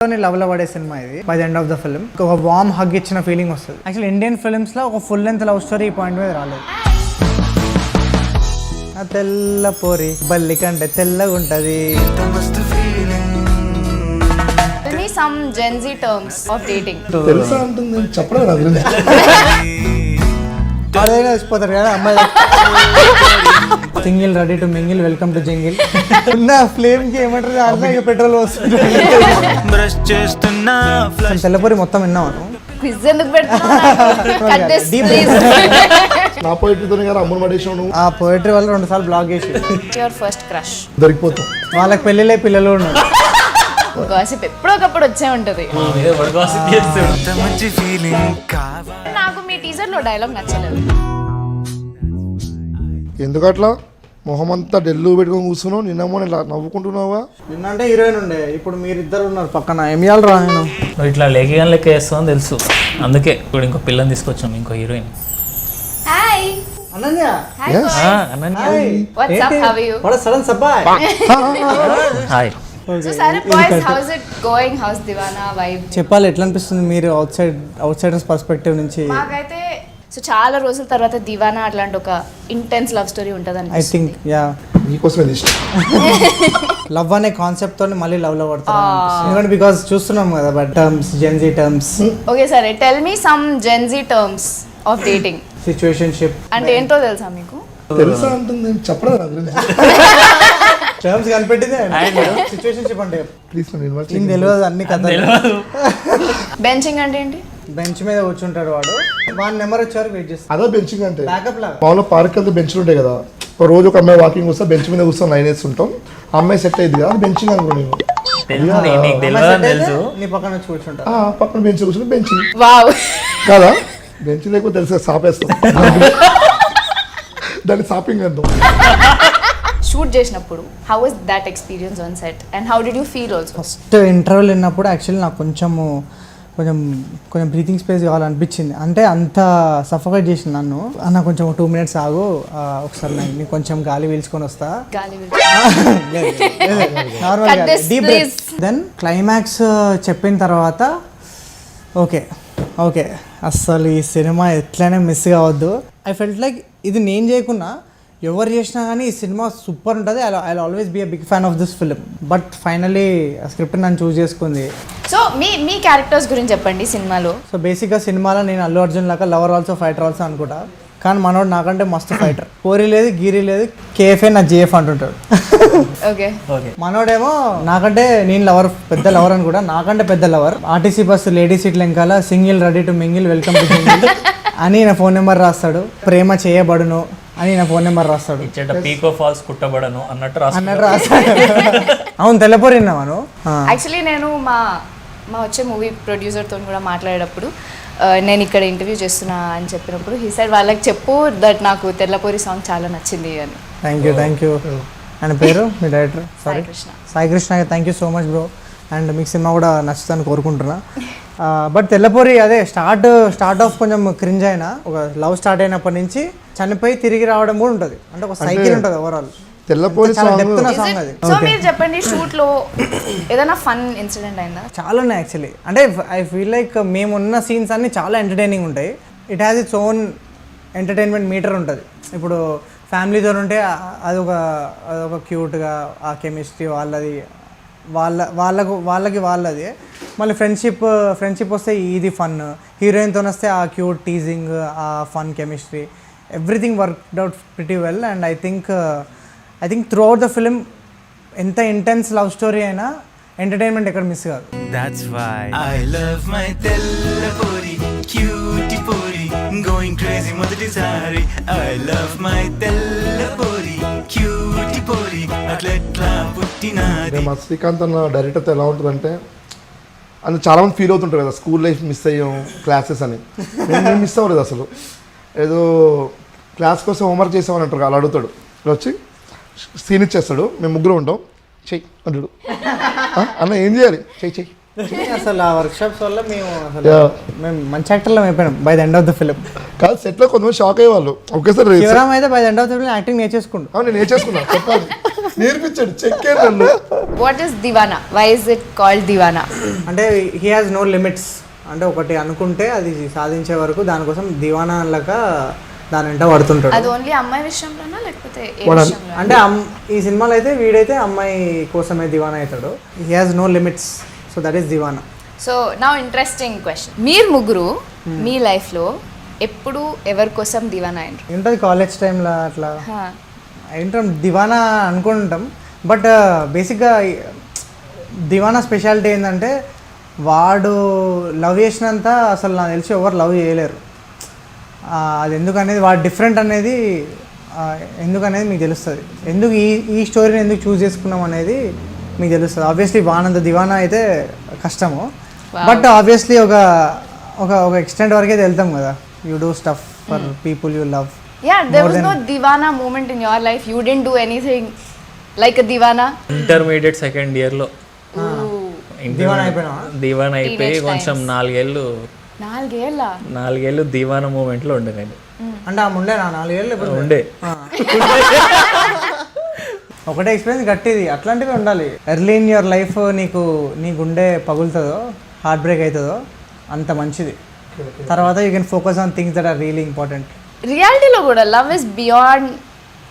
Love లో పడే cinema ఇది. By the end of the film ఒక వార్మ్ హగ్ ఇచ్చిన ఫీలింగ్ వస్తుంది. యాక్చువల్లీ ఇండియన్ ఫిల్మ్స్ లో ఒక ఫుల్ లెంత్ లవ్ స్టోరీ ఈ పాయింట్ మీద రాలేదు. ఆ తెల్ల పోరి బల్లి కంటే తెల్లగా ఉంటది. Some Gen Z terms of dating. తెలుసా అంటుంది చెప్పడం నాకు అదేనా వచ్చిపోతారు కదా అమ్మాయి. Single ready to mingle welcome to jingle. ఉన్న ఫ్లేమ్ కి ఏమంటారు అన్న పెట్రోల్ వస్తుంది. తెల్లపూరి మొత్తం విన్నాను. Quiz ఎందుకు పెడుతున్నావు? Cut this please. నా పోయిటరీతోనే కదా అమ్ముడు పడేసాను. ఆ పోయిటరీ వల్ల 2 సార్లు బ్లాక్ చేసి Your first crush. దొరికిపోతాం. వాళ్ళకి పెళ్ళిళ్ళే పిల్లలు ఉన్నారు. గాసిప్ ఎప్పుడోకప్పుడు వచ్చే ఉంటది. నాకు మీ టీజర్ లో డైలాగ్ నచ్చలేదు. ఎందుకట్లా మొహం అంతా డెల్లు పెట్టుకొని కూర్చున్నావు? నిన్నమో ఇలా నవ్వుకుంటున్నావా? నిన్నంటే హీరోయిన్ ఉండే, ఇప్పుడు మీరిద్దరు ఉన్నారు పక్కన. ఏం చేయాలి రా నేను? ఇట్లా లేఖగానే లెక్క వేస్తామని తెలుసు, అందుకే ఇప్పుడు ఇంకో పిల్లని తీసుకొచ్చాం, ఇంకో heroine. Hi Ananya. Yes. Ananya. What's up, how are you? What sudden surprise. Hi. So Sarah boys, how's it going? How's Divana vibe? చెప్పాలి ఎట్లా అనిపిస్తుంది మీరు అవుట్సైడర్స్ పర్స్పెక్టివ్ నుంచి? మాకైతే సో చాలా రోజుల తర్వాత దివానా అట్లాంటి ఒక ఇంటెన్స్ లవ్ స్టోరీ ఉంటుంది ఐ థింక్ యా నీకోసమే ఇష్టం. లవ్ అనే కాన్సెప్ట్ తోని మళ్ళీ లవ్ లో పడతారు ఎందుకంటే బికాజ్ చూస్తున్నాం కదా but terms Gen Z terms. Okay సరే, tell me some Gen Z terms of dating. Situationship అంటే ఏంటో తెలుసా మీకు? తెలుసా అంటుంది చెప్పడం నాకు టర్మ్స్ కనిపెట్టిందే సిచ్యువేషన్షిప్ అంటే. ప్లీజ్ నీకు తెలియదు అన్ని కథలు. బెంచింగ్ అంటే ఏంటి? బెంచ్ మీద కూర్చుంటాడు వాడు, వాడి నెంబర్ వచ్చే వరకు వెయిట్ చేస్తాడు. అదే బెంచింగ్ అంటే బ్యాకప్ లాగా. మామూలుగా పార్క్ వెళ్తే బెంచ్లు ఉంటాయి కదా, ఒక రోజు ఒక అమ్మాయి వాకింగ్ వస్తే బెంచ్ మీద కూర్చొని లైన్ వేస్తుంటాం, ఆ అమ్మాయి సెట్ అయ్యింది కదా, అది బెంచింగ్ అనుకో. నేను తెలుసు నీ పక్కన వచ్చి కూర్చుంటా, పక్కన బెంచ్ కూర్చొని బెంచింగ్ వావ్ కదా. బెంచ్ లేకపోతే తెలుసు సాపేస్తాం దాన్ని షాపింగ్ అంటాం. షూట్ చేసినప్పుడు how was that experience on set and how did you feel also? First ఇంటర్వ్యూలు విన్నప్పుడు యాక్చువల్లీ నాకు కొంచెం బ్రీతింగ్ స్పేస్ కావాలనిపించింది. అంటే అంత సఫోకేట్ చేసింది నన్ను. అన్న కొంచెం 2 minutes ఆగు, ఒకసారి నేను కొంచెం గాలి పీల్చుకొని వస్తా. దెన్ క్లైమాక్స్ చెప్పిన తర్వాత ఓకే ఓకే అస్సలు ఈ సినిమా ఎట్లయినా మిస్ కావద్దు. ఐ ఫెల్ట్ లైక్ ఇది నేను చేయకున్నా ఎవరు చేసినా కానీ ఈ సినిమా సూపర్ ఉంటుంది. I always be a big fan of this film. But finally script నన్ను చూస్ చేసుకుంది. సో మీ క్యారెక్టర్స్ గురించి చెప్పండి సినిమాలో. సో బేసిక్గా సినిమాలో నేను అల్లు అర్జున్ లాగా లవర్ ఆల్సో ఫైటర్ ఆల్సో అనుకుంటా, కానీ మనోడు నాకంటే మస్తు ఫైటర్. పోరి లేదు గీరీ లేదు, కేఎఫ్ఏ నా జేఎఫ్ అంటుంటాడు. ఓకే మనోడేమో నాకంటే నేను లవర్, పెద్ద లవర్ అని కూడా, నాకంటే పెద్ద లవర్. ఆర్టీసీ బస్సు లేడీ సీట్ల వెనకాల single ready to mingle welcome to jingle అని నా ఫోన్ నెంబర్ రాస్తాడు. ప్రేమ చేయబడును అని నా ఫోన్ నెంబర్ రాస్తాడు. పీకో ఫాల్స్ కుట్టబడను అన్నట్టు రాస్తాడు. అవును తెల్లపోరినా మనం. యాక్చువల్లీ నేను మా వచ్చే మూవీ ప్రొడ్యూసర్తో కూడా మాట్లాడేటప్పుడు నేను ఇక్కడ ఇంటర్వ్యూ చేస్తున్నా అని చెప్పినప్పుడు ఈ సైడ్ వాళ్ళకి చెప్పు దట్ నాకు తెల్లపోరి సాంగ్ చాలా నచ్చింది అని. Thank you. ఆయన పేరు మీ director? Sai Krishna. Thank you so much bro. And మీకు సినిమా కూడా నచ్చుతుందని కోరుకుంటున్నా. బట్ తెల్లపోరి అదే స్టార్ట్ ఆఫ్ కొంచెం క్రింజ్ అయినా, ఒక లవ్ స్టార్ట్ అయినప్పటి నుంచి చనిపోయి తిరిగి రావడం కూడా ఉంటుంది. అంటే ఒక సైకిల్ ఉంటుంది ఓవరాల్. తెల్లపోరి సాంగ్ అది. సో మీరు చెప్పండి, షూట్ లో ఏదైనా ఫన్ ఇన్సిడెంట్ అయిందా? చాలా ఉన్నాయి యాక్చువల్లీ. అంటే ఐ ఫీల్ లైక్ మేమున్న సీన్స్ అన్ని చాలా ఎంటర్టైనింగ్ ఉంటాయి. It has its own entertainment meter ఉంటుంది. ఇప్పుడు ఫ్యామిలీతో ఉంటే అదొక క్యూట్గా ఆ కెమిస్ట్రీ వాళ్ళది, వాళ్ళకి వాళ్ళది. మళ్ళీ ఫ్రెండ్షిప్ వస్తే ఇది ఫన్, హీరోయిన్తో వస్తే ఆ క్యూట్ టీజింగ్, ఆ fun chemistry, everything worked out pretty well. And I think through out the film ఎంత ఇంటెన్స్ లవ్ స్టోరీ అయినా ఎంటర్టైన్మెంట్ ఎక్కడ మిస్ కాదు. That's why I love my తెల్లపోరి cutie Pori going crazy మొదటిసారి. I love my తెల్లపోరి cutie పోరి అట్లెట్లా పుట్టినది. మా శ్రీకాంత్ అన్న డైరెక్టర్తో ఎలా ఉంటుందంటే, అందులో చాలామంది ఫీల్ అవుతుంటారు కదా స్కూల్ లైఫ్ మిస్ అయ్యాం క్లాసెస్ అని. మేము మిస్ అవ్వలేదు అసలు. ఏదో క్లాస్ కోసం హోంవర్క్ చేసామని అంటారు, అలా అడుగుతాడు. ఇలా వచ్చి సీన్ ఇచ్చేస్తాడు, మేము ముగ్గురు ఉంటాం, చెయ్యి అంటాడు. అన్న ఏం చేయాలి? చెయ్యి. అసలు ఆ వర్క్షాప్స్ వల్ల మేము మంచి యాక్టర్లో అయిపోయినాం by the end of the film. కాదు సెట్లో కొంతమంది షాక్ అయ్యేవాళ్ళు ఒకేసారి శివరామ్ అయితే by end of the acting నేర్చేసుకుండు. నేను నేర్చేసుకున్నా చెప్పాలి నేర్పించాడు చెక్కే నన్ను. What is Deewana? Why is it called Deewana? అంటే హీ హాజ్ నో లిమిట్స్. అంటే ఒకటి అనుకుంటే అది సాధించే వరకు దానికోసం దివానా అనలేక దాని వెంట పడుతుంటాడు. అది ఓన్లీ అమ్మాయి విషయంలోనా లేకపోతే ఏ వాడు విషయంలో? అంటే ఈ సినిమాలో అయితే వీడైతే అమ్మాయి కోసమే దివానా అవుతాడు. He has no limits, so that is Deewana. So నా ఇంట్రెస్టింగ్ క్వశ్చన్, మీరు ముగ్గురు మీ లైఫ్లో ఎప్పుడు ఎవరి కోసం దివానా అయినరు? ఉంటుంది కాలేజ్ టైంలో అట్లా ఏంటాం దివానా అనుకుంటాం. బట్ బేసిక్గా దివానా స్పెషాలిటీ ఏంటంటే వాడు లవ్ చేసినంత అసలు నాకు తెలిసి ఎవరు లవ్ చేయలేరు. అది ఎందుకనేది వాడు డిఫరెంట్ అనేది ఎందుకనేది మీకు తెలుస్తుంది. ఎందుకు ఈ స్టోరీని ఎందుకు చూస్ చేసుకున్నాం అనేది మీకు తెలుస్తుంది. ఆబ్వియస్లీ వానంత దివానా అయితే కష్టము, బట్ ఆబ్వియస్లీ ఒక ఒక ఒక ఎక్స్టెంట్ వరకే వెళ్తాం కదా. You do stuff for people you love. Yeah, there was no Divana moment in your life. You didn't do anything like a Divana. Intermediate second ఇయర్లో దివానా అయిపోయినా దీవానా అయిపోయి Teenage కొంచెం times. 4 ఏళ్ళు 4 ఏళ్ళ? 4 ఏళ్ళు దీవానా మూమెంట్లో ఉండే నేను. అంటే ఆమె ఉండే నా 4 ఏళ్ళు ఎప్పుడు ఉండే ఒకటే ఎక్స్పీరియన్స్ గట్టిది. అట్లాంటివి ఉండాలి. ఎర్లీ ఇన్ యువర్ లైఫ్ నీ గుండె పగులుతుందో హార్ట్ బ్రేక్ అవుతుందో అంత మంచిది. తర్వాత you can focus on things that are really important. రియాలిటీలో కూడా love is beyond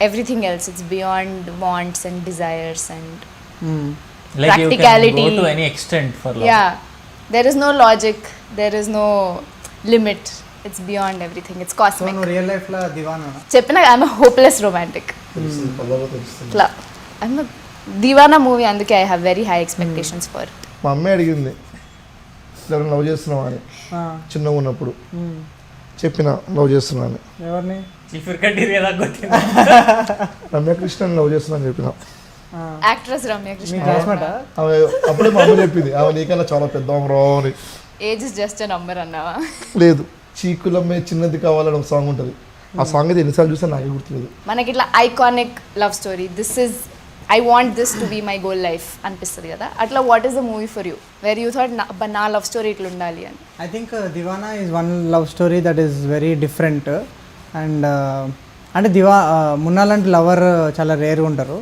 everything else. It's beyond wants and desires and like you can practicality. Go to any extent for love. yeah, there is no logic, there is no limit. It's beyond everything. It's so cosmic. నువ్వు real లైఫ్లో దివానా? చెప్పిన I'm hopeless romantic. ఇట్లా I'm Diwana movie, అందుకే I have very high expectations for it. మా అమ్మాయి అడిగింది ఎవరైనా love చేస్తున్నావా అని చిన్నగా ఉన్నప్పుడు. చెప్పిన లవ్ చేస్తున్నాను. ఎవరిని? రమ్యకృష్ణని లవ్ చేస్తున్నాను చెప్పిన. యాక్ట్రెస్ రమ్య మీ కృష్ణ. క్లాస్మేట్? ఆమె అప్పుడే మా అమ్మ చెప్పింది ఆమె నీకన్నా చాలా పెద్ద రా అని. Age is just a number అన్నావా? లేదు, చీకులమ్మే చిన్నది కావాలని ఒక సాంగ్ ఉంటుంది. ఆ సాంగ్ అయితే ఎన్నిసార్లు చూసా నాకే గుర్తులేదు. మనకి ఇట్లా iconic love story, this is I want this to be my goal life అనిపిస్తుంది కదా. అట్లా what is the movie for you where you thought నా లవ్ స్టోరీ ఇట్లా ఉండాలి అని? I think Deewana is one love story that is very different. And అంటే మున్నా లాంటి lover చాలా రేర్గా ఉంటారు.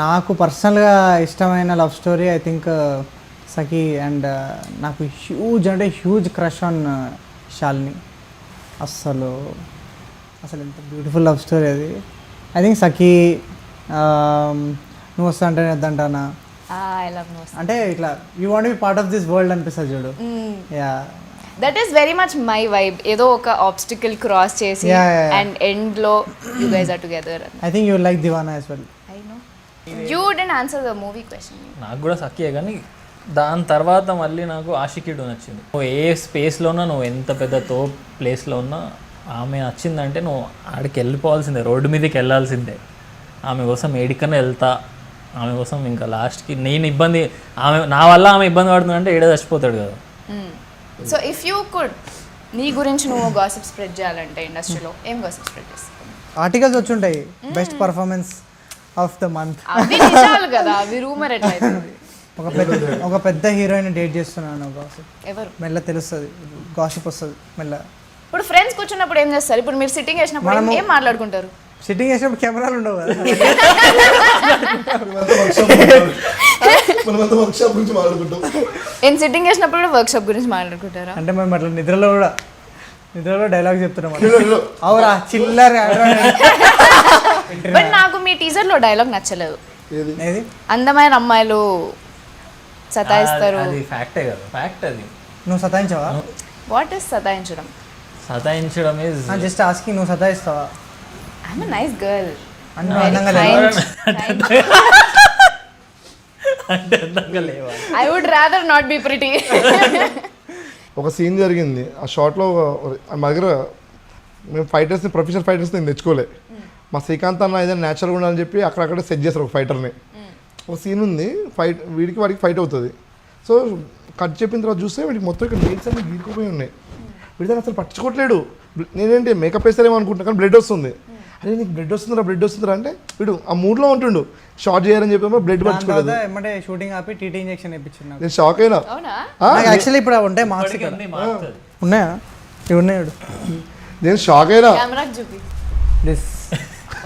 నాకు పర్సనల్గా ఇష్టమైన love story I think Sakhi. And నాకు హ్యూజ్ క్రష్ ఆన్ శాలిని. అసలు ఎంత బ్యూటిఫుల్ లవ్ స్టోరీ అది. ఐ థింక్ సఖీ, నువ్వు వస్తా అంటే వద్దంటానా, ఐ లవ్ నో. అంటే ఇట్లా you want be part of this world అనిపిస్తుంది చూడు. Yeah, that is very much my vibe. ఏదో ఒక ఆబ్స్టికల్ క్రాస్ చేసి అండ్ ఎండ్ లో you guys are together. I think you like Deewana as well. I no you didn't answer the movie question. నాకు కూడా సఖియే, కానీ దాని తర్వాత మళ్ళీ నాకు ఆషికీడు నచ్చింది. నువ్వు ఏ స్పేస్లోనో, నువ్వు ఎంత పెద్ద ప్లేస్లో ఉన్నా ఆమె నచ్చిందంటే నువ్వు ఆడికి వెళ్ళిపోవాల్సిందే, రోడ్డు మీదకి వెళ్ళాల్సిందే. ఆమె కోసం ఏడికన్నా వెళ్తా, ఆమె కోసం ఇంకా లాస్ట్కి నేను ఇబ్బంది, నా వల్ల ఆమె ఇబ్బంది పడుతుందంటే ఏడే చచ్చిపోతాడు కదా. సో ఇఫ్ యూ కుడ్ నీ గురించి నువ్వు గాసిప్ స్ప్రెడ్ చేయాలంటే ఇండస్ట్రీలో ఏం గాసిప్ స్ప్రెడ్ చేస్తావు? ఆర్టికల్స్ వచ్చి ఉంటాయి, best performance of the month. అవి నిజాలు కదా, అవి రూమర్ ఎట్లయితుంది? ఒక పెద్ద హీరోయిన్ డేట్ చేస్తున్నాను గాసిప్. ఎవరు? మెల్ల తెలుస్తుంది, గాసిప్ వస్తుంది మెల్ల. ఇప్పుడు ఫ్రెండ్స్ కూర్చున్నప్పుడు ఏం చేస్తారు? ఇప్పుడు మీరు సిట్టింగ్ వేసినప్పుడు ఏం మాట్లాడుకుంటారు? సిట్టింగ్ వేసినప్పుడు కెమెరాలు ఉండవు కదా. మనమంతా వర్క్షాప్ గురించి మాట్లాడుకుంటాం. ఏం సిట్టింగ్ వేసినప్పుడు వర్క్ షాప్ గురించి మాట్లాడుకుంటారా? అంటే మేము అట్లా నిద్రలో డైలాగ్ చెప్తున్నాం. అవురా చిల్లర్. బట్ నాకు మీ టీజర్ లో డైలాగ్ నచ్చలేదు. ఏది? అందమైన అమ్మాయిలు సతాయిస్తారు. అది ఫ్యాక్టే కదా, ఫ్యాక్ట్ అది. నువ్వు సతాయించావా? వాట్ ఇస్ సతాయించడం? సతాయించడం ఈజ్ జస్ట్ ఆస్కింగ్. నువ్వు సతాయిస్తావా? I'm a nice girl. అంటే అందంగా లేవా? అంటే అందంగా లేవా? I would rather not be pretty. ఒక సీన్ జరిగింది ఆ షార్ట్లో. మా దగ్గర మేము ప్రొఫెషనల్ ఫైటర్స్ని నేను తెచ్చుకోలే. మా శ్రీకాంత్ అన్న ఏదైనా న్యాచురల్గా ఉండాలని చెప్పి అక్కడక్కడ సెట్ చేస్తారు ఒక ఫైటర్ని. ఒక సీన్ ఉంది, వాడికి ఫైట్ అవుతుంది. సో కట్ చెప్పిన తర్వాత చూస్తే వీడికి మొత్తం ఇక్కడ నీట్స్ అన్ని గీరుకుపోయి ఉన్నాయి. వీడితో అసలు పట్టించుకోవట్లేడు. నేనేంటి మేకప్ వేస్తారేమో అనుకుంటున్నా, కానీ బ్లడ్ వస్తుంది. అరే నీకు బ్లడ్ వస్తుందిరా అంటే వీడు ఆ మూడ్లో ఉంటుండు. షార్ట్ చేయాలని చెప్పి బ్లడ్ పట్టించుకోలేదు. ఏమంటే షూటింగ్ ఆపి టీటీ ఇంజెక్షన్ ఇప్పించిన. నేను షాక్ అయినా. అవునా? యాక్చువల్లీ ఇప్పుడు ఉంటాయి మార్క్స్ ఉన్నాయా? ఉన్నాడు నేను షాక్ అయినా. కెమెరాకి చూపి. This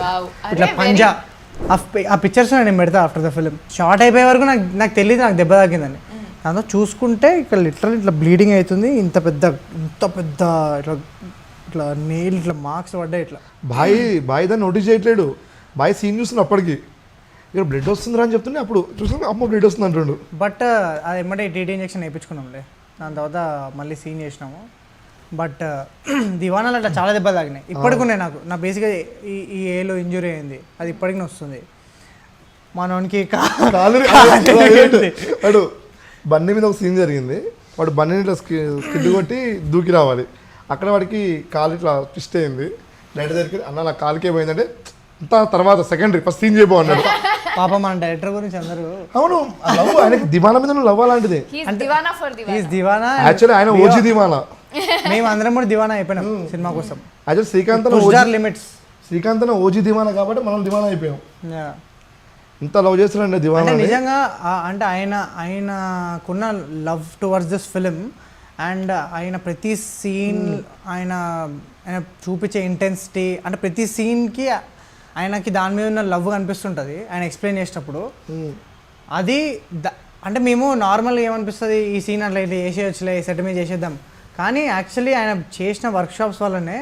wow. ఇట్లా పంజా ఆ పిక్చర్స్ నేను పెడతా ఆఫ్టర్ ద ఫిలిం. షార్ట్ అయిపోయే వరకు నాకు తెలియదు నాకు దెబ్బ తాకిందని. దాంతో చూసుకుంటే ఇక్కడ లిటరల్ ఇట్లా బ్లీడింగ్ అవుతుంది. ఇంత పెద్ద ఇట్లా ఇట్లా నెయిల్ ఇట్లా మార్క్స్ పడ్డాయి ఇట్లా. బాయ్ దాన్ని నోటీస్ చేయట్లేడు. బాయ్ సీన్ చూస్తున్నా అప్పటికి ఇక్కడ బ్లడ్ వస్తుందిరా అని చెప్తుంటే అప్పుడు చూసుకుంటే అమ్మ బ్లడ్ వస్తుంది అంటుండు. బట్ అది ఏమంటే టీటీ ఇంజెక్షన్ వేయించుకున్నాంలే. దాని తర్వాత మళ్ళీ సీన్ చేసినాము. బట్ దివానాలు అట్లా చాలా దెబ్బలు తాగినాయి. ఇప్పటికి ఉన్నాయి నాకు. నా బేసిక్గా ఈ ఏలో ఇంజురీ అయింది, అది ఇప్పటికి వస్తుంది. మనోనికి వాడు బండి మీద ఒక సీన్ జరిగింది. వాడు బండిని ఇట్లా స్కిడ్ కొట్టి దూకి రావాలి. అక్కడ వాడికి కాలు ఇట్లా ట్విస్ట్ అయింది. డైరెక్టర్ దగ్గరికి అన్న నా కాలుకి ఏమైందంటే అంత తర్వాత సెకండరీ ఫస్ట్ సీన్ చేయబో అన్నాడు. పాపం మన డైరెక్టర్ గురించి అందరూ. అవును లవ్ ఆయనకి దివానా మీద లవ్ అలాంటిది. దివానా యాక్చువల్లీ ఆయన ఓజీ దివానా. మేము అందరం కూడా దివానా అయిపోయినాం సినిమా కోసం. Actual Srikanth limits Srikanth OG Deewana కాబట్టి మనం దివానా అయిపోయాం. ఇంత లవ్ చేస్తారండి దివానా. నిజంగా అంటే ఆయనకున్న love towards this film and ఆయన ప్రతి సీన్ ఆయన చూపించే ఇంటెన్సిటీ అంటే ప్రతి సీన్కి ఆయనకి దాని మీద ఉన్న లవ్ కనిపిస్తుంటుంది ఆయన ఎక్స్ప్లెయిన్ చేసేటప్పుడు. అది అంటే మేము నార్మల్గా ఏమనిపిస్తుంది ఈ సీన్ అట్లా ఇట్లా చేసేయచ్చులే సెట్ మీద చేసేద్దాం. కానీ యాక్చువల్లీ ఆయన చేసిన వర్క్షాప్స్ వల్లనే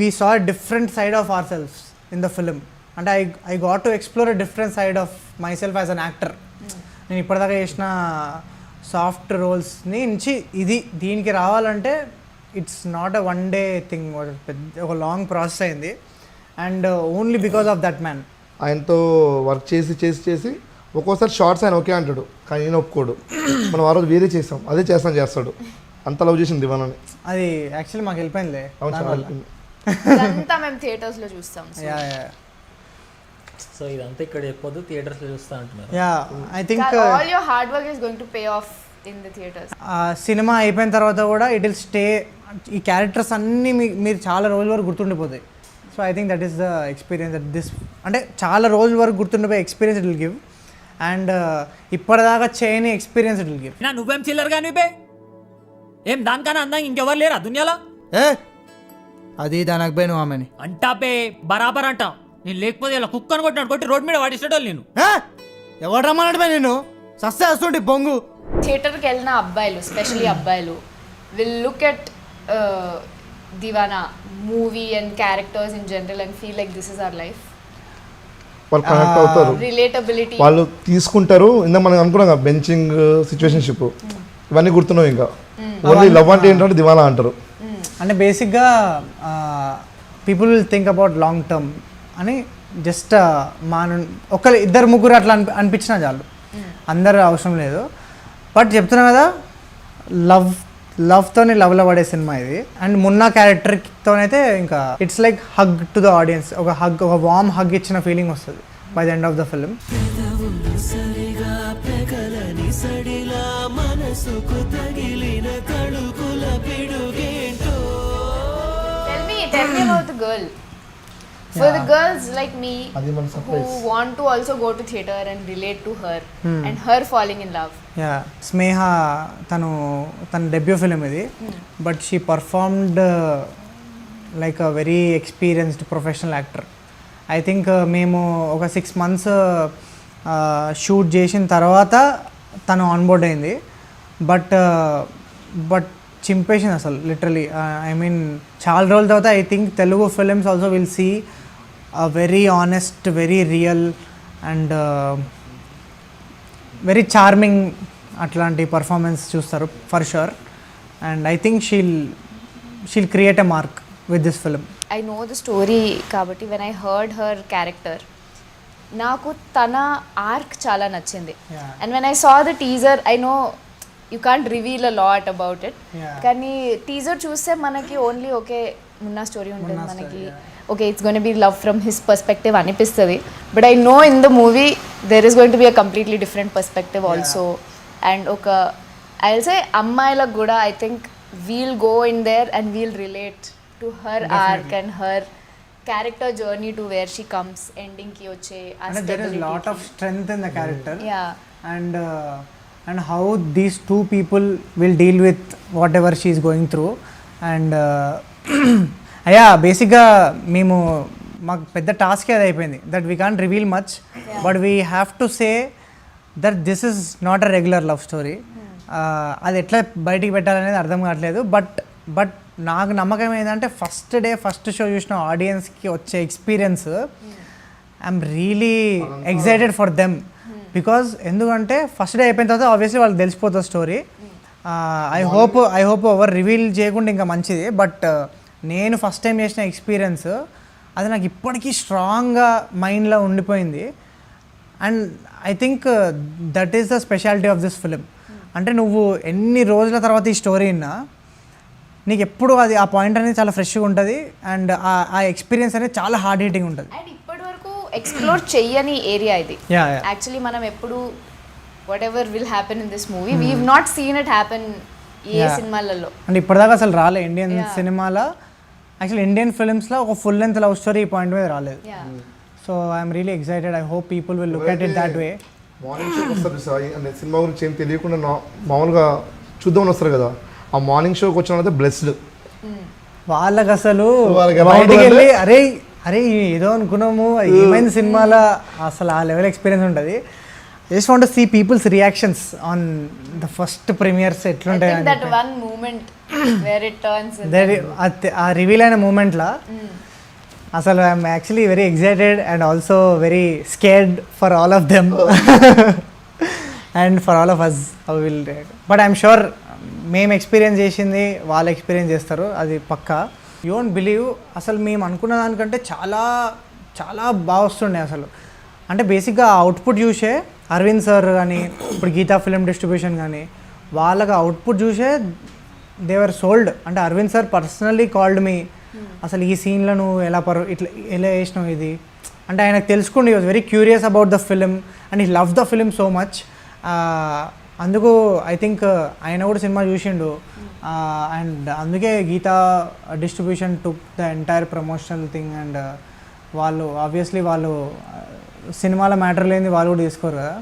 we saw different side of our selves in the film. అంటే I got to explore a different side of my self as an actor. నేను ఇప్పటిదాకా చేసిన సాఫ్ట్ రోల్స్ని నుంచి దీనికి రావాలంటే it's not a one day thing. ఒక లాంగ్ ప్రాసెస్ అయింది and only because of that man. ఆయనతో వర్క్ చేసి ఒక్కోసారి షార్ట్స్ ఆయన ఓకే అంటాడు కానీ నేను ఒప్పుకోడు. మనం ఆ రోజు వేరే చేస్తాం అదే చేస్తాడు. అంత లవ్ చేసింది దివానాని. అది యాక్చువల్లీ మాకు వెళ్ళిపోయిందిలే. మేము థియేటర్స్లో చూస్తాం. సో ఇదంతా ఇక్కడ చెప్పొద్దు, థియేటర్స్లో చూస్తా అంటున్నారు. I think all your hard work is going to pay off in the theatres. Cinema అయిపోయిన తర్వాత కూడా ఇట్ విల్ స్టే. ఈ క్యారెక్టర్స్ అన్నీ మీరు చాలా రోజుల వరకు గుర్తుండిపోతాయి. So I think that is the experience that this అంటే చాలా రోజుల వరకు గుర్తుండిపోయే experience it will give. And ఇప్పటిదాకా చేయని ఎక్స్పీరియన్స్ ఇట్ విల్ గివ్. నువ్వేం చిల్లర్ కానీ ఏం దానికన్నా అందంగా ఇంకెవరు లేరా దునియాలో? అది దానికి పోయి నువ్వు ఆమెని అంటా పే బరాబర్ అంటా. నేను లేకపోతే ఇలా కుక్కను కొట్టినాడు కొట్టి రోడ్ మీద వాడిస్తాడు. నేను ఎవరు రమ్మన్నాడు పోయి నేను సస్తే వస్తుంటే బొంగు. థియేటర్కి వెళ్ళిన అబ్బాయిలు స్పెషలీ అబ్బాయిలు will look at Deewana movie and characters in general and feel like this is our life. వాళ్ళు కనెక్ట్ అవుతారు, రిలేటబిలిటీ వాళ్ళు తీసుకుంటారు. ఇందా మనం అనుకున్నాం కదా బెంచింగ్ సిచ్యువేషన్షిప్ ఇవన్నీ గుర్తున్నావు. ఇంకా ఓన్లీ లవ్ అంటే ఏంటంటే దివానా అంటారు. అంటే బేసిక్గా people will think about long term అని జస్ట్ ఇద్దరు ముగ్గురు అట్లా అనిపించినా చాలు, అందరు అవసరం లేదు. బట్ చెప్తున్నా కదా లవ్తోనే లవ్లో పడే సినిమా ఇది. అండ్ మున్నా క్యారెక్టర్తోనైతే ఇంకా it's like hug to the audience. ఒక వార్మ్ హగ్ ఇచ్చిన ఫీలింగ్ వస్తుంది by the end of the film. Tell me about the girl. For the girls like me who want to also go to theatre and relate to her and her falling in love. స్నేహ తన debut film ఇది. But she performed like a very experienced professional actor. I think మేము ఒక 6 months shoot చేసిన తర్వాత తను onboard అయింది. But చింపేసింది అసలు literally. I mean చాలా రోజుల తర్వాత I think Telugu films also will see very honest, very real and very charming అట్లాంటి పర్ఫార్మెన్స్ చూస్తారు for sure. And I think she'll create a mark with this film. I know the story కాబట్టి when I heard her character నాకు తన arc చాలా నచ్చింది. And when I saw the teaser I know you can't reveal a lot about it. కానీ teaser చూస్తే మనకి only okay Munna story ఉంటుంది, మనకి okay it's going be love from his perspective అనిపిస్తుంది. But I know in the movie there is going to be a completely different perspective also. And ఒక I will say అమ్మాయిలకు కూడా I think we'll go in there and we'll relate to her arc and her character journey to where she comes ending ki వచ్చే there is lot of strength in the character. Yeah. And and how these two people will deal with whatever she is going through. And yeah, బేసిక్గా మేము మాకు పెద్ద task అది అయిపోయింది that we can't reveal much but we have to say that this is not a regular love story. అది ఎట్లా బయటికి పెట్టాలనేది అర్థం కావట్లేదు. బట్ నాకు నమ్మకం ఏంటంటే ఫస్ట్ షో చూసిన ఆడియన్స్కి వచ్చే experience I'm really excited for them. Because ఎందుకంటే ఫస్ట్ డే అయిపోయిన తర్వాత ఆబ్వియస్లీ వాళ్ళకి తెలిసిపోతుంది స్టోరీ. ఐ హోప్ ఎవరు రివీల్ చేయకుండా ఇంకా మంచిది. బట్ నేను ఫస్ట్ టైం చేసిన ఎక్స్పీరియన్స్ అది నాకు ఇప్పటికీ స్ట్రాంగ్గా మైండ్లో ఉండిపోయింది. And I think that is the speciality of this film. అంటే నువ్వు ఎన్ని రోజుల తర్వాత ఈ స్టోరీ విన్నా నీకు ఎప్పుడు అది ఆ పాయింట్ అనేది చాలా ఫ్రెష్గా ఉంటుంది. అండ్ ఆ ఎక్స్పీరియన్స్ అనేది చాలా హార్డ్ హిట్టింగ్ ఉంటుంది. అండ్ ఇప్పటి వరకు ఎక్స్ప్లోర్ చెయ్యని ఏరియా ఇది. Yeah. యాక్చువల్లీ మనం ఎప్పుడు whatever will happen in this movie we not seen it happen ఏ సినిమాలలో. అంటే ఇప్పటిదాకా అసలు రాలే ఇండియన్ సినిమాలో, యాక్చువల్లీ ఇండియన్ ఫిల్మ్స్లో ఒక ఫుల్ లెంత్ లవ్ స్టోరీ ఈ పాయింట్ మీద రాలేదు. So I'm really excited. I hope people will look at it that way. Morning షోకి వస్తారు సార్, అంటే సినిమా గురించి ఏం తెలియకుండా మామూలుగా చూద్దామని వస్తారు కదా, ఆ మార్నింగ్ షోకి వచ్చిన వాళ్ళైతే బ్లెస్డ్. వాళ్ళకి అసలు వాళ్ళకి ఎలా బయటికి ఉంటుందంటే- వెళ్ళి అరే ఏదో అనుకున్నాము ఏమైంది సినిమాలో అసలు ఆ లెవెల్ ఎక్స్పీరియన్స్ ఉంటుంది. Just want to see peoples reactions on the first premieres ఎట్లుంటాయి అని that one moment where it turns ఆ రివీల్ అయిన మూమెంట్లో అసలు I'm actually very excited and also very scared for all of them and for all of us how will react. But I'm sure మేము experience చేసింది వాళ్ళు experience చేస్తారు, అది పక్కా. You won't believe, అసలు మేము అనుకున్న దానికంటే చాలా చాలా బాగా వస్తుండే అసలు. అంటే బేసిక్గా అవుట్పుట్ చూసే అరవింద్ సార్ కానీ ఇప్పుడు గీతా ఫిలిం డిస్ట్రిబ్యూషన్ కానీ వాళ్ళకి అవుట్పుట్ చూసే దేవర్ సోల్డ్. అంటే Aravind sir personally called me, అసలు ఈ సీన్లో నువ్వు ఇట్లా ఎలా వేసినావు ఇది అంటే ఆయనకు తెలుసుకుండి. Was very curious about the film and ఈ love the film so much. అందుకు ఐ థింక్ ఆయన కూడా సినిమా చూసిండు. అండ్ అందుకే Geetha distribution took the entire promotional thing. And వాళ్ళు ఆబ్వియస్లీ వాళ్ళు సినిమాల మ్యాటర్ లేని వాళ్ళు కూడా తీసుకోరు కదా.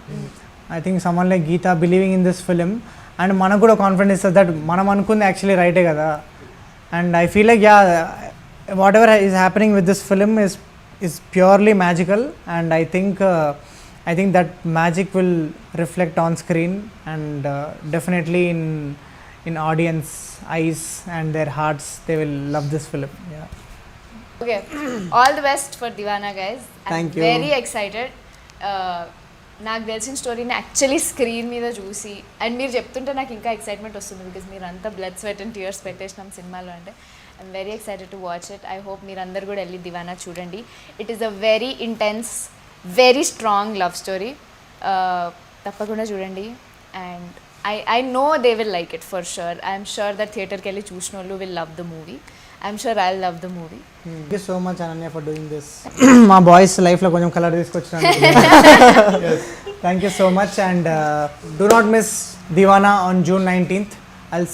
I think someone like Geetha believing in this film and మనకు కూడా కాన్ఫిడెన్స్ ఇస్తుంది దట్ మనం అనుకుంది యాక్చువల్లీ రైటే కదా. And I feel like what ever is happening with this film is purely magical, and I think that magic will reflect on screen and definitely in audience eyes and their hearts. They will love this film. Yeah. Okay. All the best for Deewana, guys. Thank I'm you. very excited. నాకు తెలిసిన స్టోరీని actually screen మీద చూసి and మీరు చెప్తుంటే నాకు ఇంకా excitement వస్తుంది. బికాజ్ మీరు అంతా బ్లడ్ స్వెట్ అండ్ టీయర్స్ పెట్టేసినాం సినిమాలో. అంటే I'm very excited to watch it. I hope మీరు అందరు కూడా వెళ్ళి దివానా చూడండి. It is a very intense, very strong love story. తప్పకుండా చూడండి. And I know they will like it for sure. I'm sure that థియేటర్కి వెళ్ళి చూసిన వాళ్ళు will love the movie. I'm sure I love the movie. Thank you so much, Ananya, for doing this. మా boys లైఫ్లో కొంచెం colour తీసుకొచ్చాను. Thank you so much, and do not miss Deewana on June 19th.